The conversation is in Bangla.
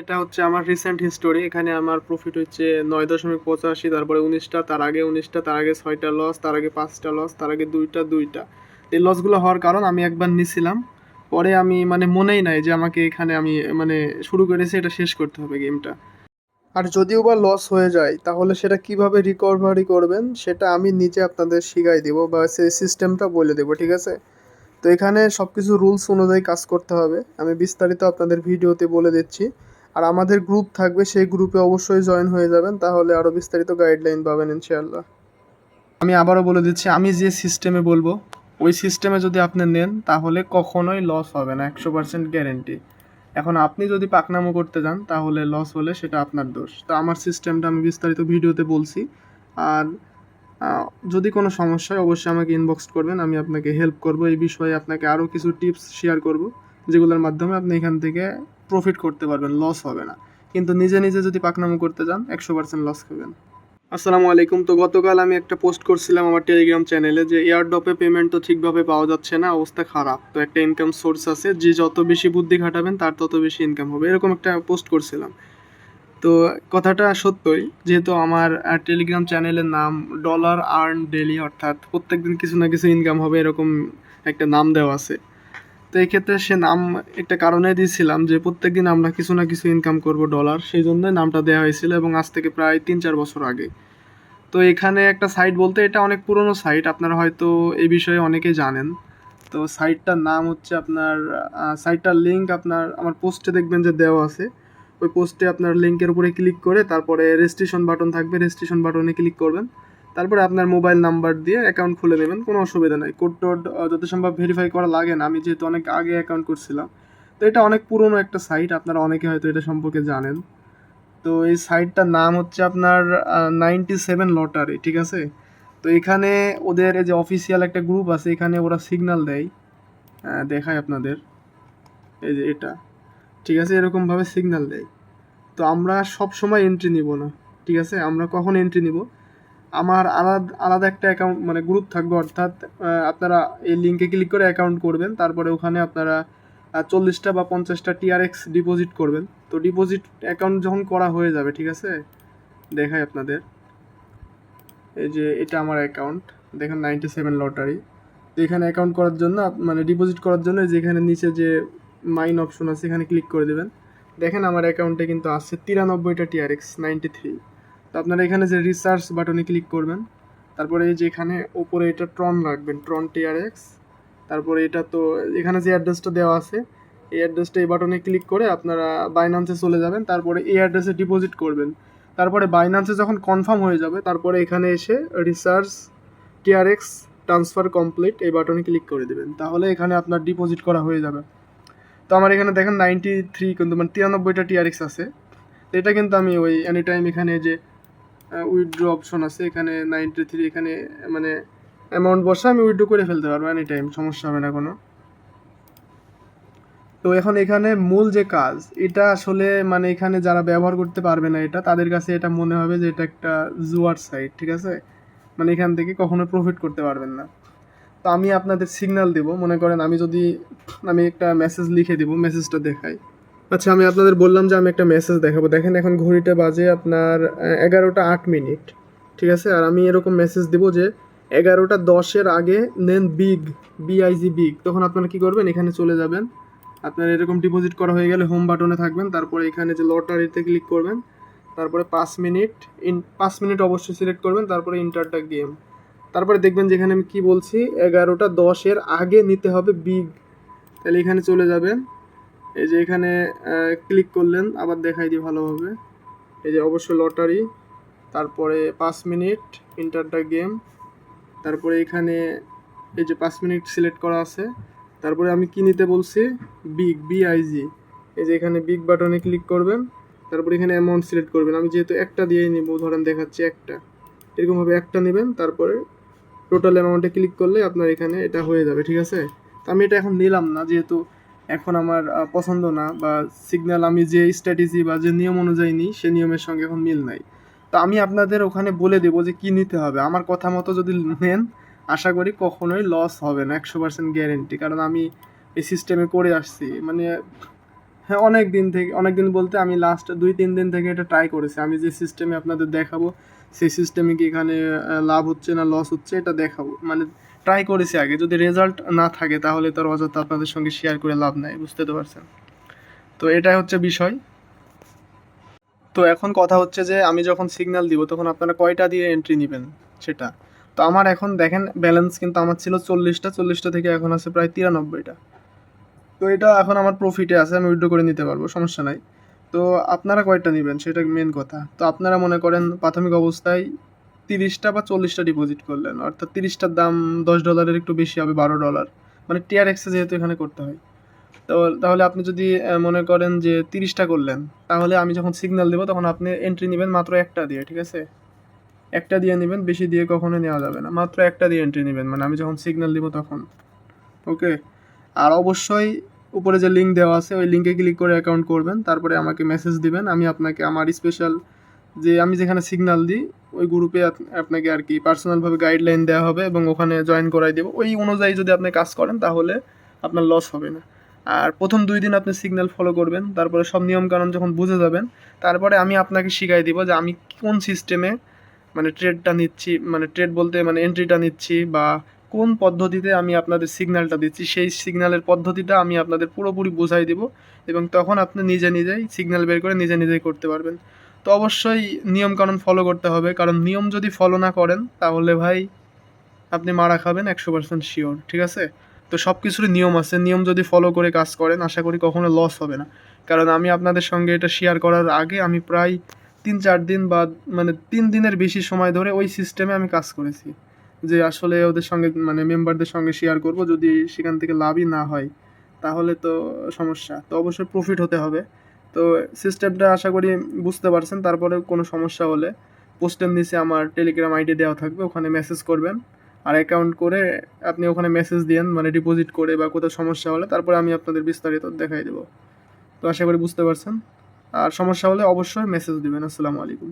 এটা হচ্ছে আমার রিসেন্ট হিস্টোরি। এখানে আমার প্রফিট হচ্ছে 9.85, তারপরে 19টা, তার আগে 19টা, তার আগে 6টা লস, তার আগে 5টা লস, তার আগে 2টা। এই লসগুলো হওয়ার কারণ আমি একবার নিছিলাম, পরে আমি মানে মনেই নাই যে আমাকে এখানে আমি মানে শুরু করেছি, এটা শেষ করতে হবে গেমটা। আর যদিও বা লস হয়ে যায় তাহলে সেটা কিভাবে রিকভারি করবেন সেটা আমি নিজে আপনাদের শিখাই দেবো বা সেই সিস্টেমটা বলে দেবো, ঠিক আছে? তো এখানে সব কিছু রুলস অনুযায়ী কাজ করতে হবে, আমি বিস্তারিত আপনাদের ভিডিওতে বলে দিচ্ছি। আর আমাদের গ্রুপ থাকবে, সেই গ্রুপে অবশ্যই জয়েন হয়ে যাবেন, তাহলে আরও বিস্তারিত গাইডলাইন পাবেন ইনশাআল্লাহ। আমি আবারও বলে দিচ্ছি, আমি যে সিস্টেমে বলবো ওই সিস্টেমে যদি আপনি নেন তাহলে কখনোই লস হবে না, 100% গ্যারেন্টি। এখন আপনি যদি পাকনামো করতে যান তাহলে লস হলে সেটা আপনার দোষ। তো আমার সিস্টেমটা আমি বিস্তারিত ভিডিওতে বলছি। আর যদি কোনো সমস্যা হয় অবশ্যই আমাকে ইনবক্স করবেন, আমি আপনাকে হেল্প করব এই বিষয়ে, আপনাকে আরও কিছু টিপস শেয়ার করব যেগুলোর মাধ্যমে আপনি এখান থেকে প্রফিট করতে পারবেন, লস হবে না। কিন্তু নিজে নিজে যদি পাকনামো করতে যান 100% লস খাবেন। আসসালামু আলাইকুম। তো গতকাল আমি একটা পোস্ট করছিলাম আমার টেলিগ্রাম চ্যানেলে যে এয়ারড্রপে পেমেন্ট তো ঠিকভাবে পাওয়া যাচ্ছে না, অবস্থা খারাপ। তো একটা ইনকাম সোর্স আছে, যে যত বেশি বুদ্ধি খাটাবেন তার তত বেশি ইনকাম হবে, এরকম একটা পোস্ট করছিলাম। তো কথাটা সত্যই, যেহেতু আমার টেলিগ্রাম চ্যানেলের নাম ডলার আর্ন ডেলি, অর্থাৎ প্রত্যেকদিন কিছু না কিছু ইনকাম হবে, এরকম একটা নাম দেওয়া আছে। তো এই ক্ষেত্রে সে নাম একটা কারণে দিয়েছিলাম যে প্রত্যেকদিন আমরা কিছু না কিছু ইনকাম করব ডলার, সেই জন্যই নামটা দেওয়া হয়েছিল, এবং আজ থেকে প্রায় 3-4 বছর আগে। তো এখানে একটা সাইট বলতে এটা অনেক পুরনো সাইট, আপনারা হয়তো এই বিষয়ে অনেকেই জানেন। তো সাইটটার নাম হচ্ছে আপনার, সাইটটার লিঙ্ক আপনার আমার পোস্টে দেখবেন যে দেওয়া আছে। ওই পোস্টে আপনার লিঙ্কের উপরে ক্লিক করে তারপরে রেজিস্ট্রেশন বাটন থাকবে, রেজিস্ট্রেশন বাটনে ক্লিক করবেন। তারপরে আপনার মোবাইল নাম্বার দিয়ে অ্যাকাউন্ট খুলে নেবেন, কোনো অসুবিধা নাই। কোড টোড যত সম্ভব ভেরিফাই করা লাগে না, আমি যেহেতু অনেক আগে অ্যাকাউন্ট করছিলাম। তো এটা অনেক পুরনো একটা সাইট, আপনারা অনেকে হয়তো এটা সম্পর্কে জানেন। তো এই সাইটটার নাম হচ্ছে আপনার 97 লটারি, ঠিক আছে? তো এখানে ওদের এই যে অফিসিয়াল একটা গ্রুপ আছে, এখানে ওরা সিগন্যাল দেয়, দেখায় আপনাদের, এই যে এটা, ঠিক আছে? এরকমভাবে সিগন্যাল দেয়। তো আমরা সব সময় এন্ট্রি নিব না, ঠিক আছে? আমরা কখন এন্ট্রি নিব, আমার আলাদা আলাদা একটা অ্যাকাউন্ট মানে গ্রুপ থাকবে, অর্থাৎ আপনারা এই লিঙ্কে ক্লিক করে অ্যাকাউন্ট করবেন, তারপরে ওখানে আপনারা 40টা বা 50টা টিআরএক্স ডিপোজিট করবেন। তো ডিপোজিট অ্যাকাউন্ট যখন করা হয়ে যাবে, ঠিক আছে, দেখাই আপনাদের, এই যে এটা আমার অ্যাকাউন্ট, দেখেন 97 লটারি। তো এখানে অ্যাকাউন্ট করার জন্য মানে ডিপোজিট করার জন্য যেখানে নিচে যে মাইন অপশন আছে এখানে ক্লিক করে দেবেন। দেখেন আমার অ্যাকাউন্টে কিন্তু আছে 93টা টিআরএক্স 93। তো আপনারা এখানে যে রিসার্চ বাটনে ক্লিক করবেন, তারপরে এই যে এখানে ওপরে এটা ট্রন রাখবেন, ট্রন টিআরএক্স। তারপরে এটা তো এখানে যে অ্যাড্রেসটা দেওয়া আছে এই অ্যাড্রেসটা এই বাটনে ক্লিক করে আপনারা বাইন্যান্সে চলে যাবেন, তারপরে এই অ্যাড্রেসে ডিপোজিট করবেন। তারপরে বাইন্যান্সে যখন কনফার্ম হয়ে যাবে তারপরে এখানে এসে রিসার্চ টিআরএক্স ট্রান্সফার কমপ্লিট এই বাটনে ক্লিক করে দেবেন, তাহলে এখানে আপনার ডিপোজিট করা হয়ে যাবে। তো আমার এখানে দেখেন 93 কিন্তু মানে 93টা টিআরএক্স আছে। তো এটা কিন্তু আমি ওই এনি টাইম এখানে যে উইথড্র অপশন আছে এখানে 93, এখানে মানে অ্যামাউন্ট বসে আমি উইথড্র করে ফেলতে পারবো এনি টাইম, সমস্যা হবে না কোনো। তো এখন এখানে মূল যে কাজ এটা আসলে মানে এখানে যারা ব্যবহার করতে পারবে না এটা, তাদের কাছে এটা মনে হবে যে এটা একটা জুয়ার সাইট, ঠিক আছে? মানে এখান থেকে কখনো প্রফিট করতে পারবেন না। তো আমি আপনাদের সিগন্যাল দেব, মনে করেন আমি একটা মেসেজ লিখে দিব, মেসেজটা দেখাই। আচ্ছা, আমি আপনাদের বললাম যে আমি একটা মেসেজ দেখাবো, দেখেন এখন ঘড়িতে বাজে আপনার 11টা 8 মিনিট, ঠিক আছে? আর আমি এরকম মেসেজ দিব যে 11টা 10-এর আগে নেন বিগ, বিআইজি বিগ। তখন আপনারা কি করবেন, এখানে চলে যাবেন, আপনার এরকম ডিপোজিট করা হয়ে গেলে হোম বাটনে থাকবেন, তারপরে এখানে যে লটারিতে ক্লিক করবেন, তারপরে 5 মিনিট 5 মিনিট অবশ্যই সিলেক্ট করবেন, তারপরে ইন্টার দ্য গেম। তারপরে দেখবেন যেখানে আমি কি বলছি 11টা 10-এর আগে নিতে হবে বিগ, তাহলে এখানে চলে যাবেন। এই যে এখানে ক্লিক করলেন, আবার দেখাই দিই ভালোভাবে, এই যে অবশ্যই লটারি, তারপরে 5 মিনিট ইন্টার দ্য গেম, তারপরে এখানে এই যে 5 মিনিট সিলেক্ট করা আছে, তারপরে আমি কি নিতে বলছি, বিগ, বিআইজি। এই যে এখানে বিগ বাটনে ক্লিক করবেন, তারপরে এখানে অ্যামাউন্ট সিলেক্ট করবেন, আমি যেহেতু একটা দিয়েই নিব, ধরেন দেখাচ্ছি একটা, এরকমভাবে একটা নেবেন, তারপরে টোটাল অ্যামাউন্টে ক্লিক করলে আপনার এখানে এটা হয়ে যাবে, ঠিক আছে? তো আমি এটা এখন নিলাম না, যেহেতু এখন আমার পছন্দ না, বা সিগন্যাল আমি যে স্ট্র্যাটেজি বা যে নিয়ম অনুযায়ী নিই সে নিয়মের সঙ্গে এখন মিল নাই। তো আমি আপনাদের ওখানে বলে দেবো যে কী নিতে হবে, আমার কথা মতো যদি নেন আশা করি কখনোই লস হবে না, 100% গ্যারেন্টি, কারণ আমি এই সিস্টেমে করে আসছি। মানে হ্যাঁ, অনেক দিন বলতে আমি লাস্ট 2-3 দিন থেকে এটা ট্রাই করেছি। আমি যে সিস্টেমে আপনাদের দেখাবো, সেই সিস্টেমে কি এখানে লাভ হচ্ছে না লস হচ্ছে এটা দেখাবো। মানে ট্রাই করেছি আগে। যদি রেজাল্ট না থাকে তাহলে তো আর অযথা আপনাদের সঙ্গে শেয়ার করে লাভ নাই। বুঝতে তো পারছেন? তো এটাই হচ্ছে বিষয়। তো এখন কথা হচ্ছে যে আমি যখন সিগন্যাল দিব তখন আপনারা কয়টা দিয়ে এন্ট্রি নিবেন সেটা। তো আমার এখন দেখেন ব্যালেন্স কিন্তু আমার ছিল 40টা থেকে এখন আছে প্রায় 93টা। তো এটা এখন আমার প্রফিটে আছে, আমি উইথড্র করে নিতে পারবো, সমস্যা নাই। তো আপনারা কয়টা নেবেন সেটা মেন কথা। তো আপনারা মনে করেন প্রাথমিক অবস্থায় 30টা বা 40টা ডিপোজিট করলেন, অর্থাৎ 30টার দাম $10 একটু বেশি হবে, $12। মানে টিআরএক্সে যেহেতু এখানে করতে হয়। তো তাহলে আপনি যদি মনে করেন যে 30টা করলেন, তাহলে আমি যখন সিগন্যাল দেবো তখন আপনি এন্ট্রি নেবেন মাত্র একটা দিয়ে, ঠিক আছে? একটা দিয়ে নেবেন, বেশি দিয়ে কখনোই নেওয়া যাবে না। মাত্র একটা দিয়ে এন্ট্রি নেবেন, মানে আমি যখন সিগন্যাল দিব তখন। ওকে? আর অবশ্যই উপরে যে লিঙ্ক দেওয়া আছে ওই লিঙ্কে ক্লিক করে অ্যাকাউন্ট করবেন, তারপরে আমাকে মেসেজ দিবেন। আমি আপনাকে আমার স্পেশাল যে আমি যেখানে সিগন্যাল দিই ওই গ্রুপে আপনাকে আর কি পার্সোনালভাবে গাইডলাইন দেওয়া হবে এবং ওখানে জয়েন করাই দেবো। ওই অনুযায়ী যদি আপনি কাজ করেন তাহলে আপনার লস হবে না। আর প্রথম 2 দিন আপনি সিগন্যাল ফলো করবেন, তারপরে সব নিয়মকানুন যখন বুঝে যাবেন তারপরে আমি আপনাকে শিখাই দিব যে আমি কোন সিস্টেমে মানে ট্রেডটা নিচ্ছি, মানে ট্রেড বলতে মানে এন্ট্রিটা নিচ্ছি, বা কোন পদ্ধতিতে আমি আপনাদের সিগন্যালটা দিচ্ছি, সেই সিগন্যালের পদ্ধতিটা আমি আপনাদের পুরোপুরি বোঝাই দিব এবং তখন আপনি নিজেই সিগন্যাল বের করে নিজেই করতে পারবেন। তো অবশ্যই নিয়মকানুন ফলো করতে হবে, কারণ নিয়ম যদি ফলো না করেন তাহলে ভাই আপনি মারা খাবেন 100% শিওর, ঠিক আছে? তো সব কিছুরই নিয়ম আছে, নিয়ম যদি ফলো করে কাজ করেন আশা করি কখনো লস হবে না। কারণ আমি আপনাদের সঙ্গে এটা শেয়ার করার আগে আমি প্রায় 3-4 দিন বা মানে 3 দিনের বেশি সময় ধরে ওই সিস্টেমে আমি কাজ করেছি, যে আসলে ওদের সঙ্গে মানে মেম্বারদের সঙ্গে শেয়ার করব, যদি সেখান থেকে লাভই না হয় তাহলে তো সমস্যা। তো অবশ্যই প্রফিট হতে হবে। তো সিস্টেমটা আশা করি বুঝতে পারছেন। তারপরে কোনো সমস্যা হলে পোস্টের নিচে আমার টেলিগ্রাম আইডি দেওয়া থাকবে, ওখানে মেসেজ করবেন। আর অ্যাকাউন্ট করে আপনি ওখানে মেসেজ দিয়েন, মানে ডিপোজিট করে বা কোথাও সমস্যা হলে তারপরে আমি আপনাদের বিস্তারিত দেখাই দেবো। তো আশা করি বুঝতে পারছেন। আর সমস্যা হলে অবশ্যই মেসেজ দিবেন। আসসালামু আলাইকুম।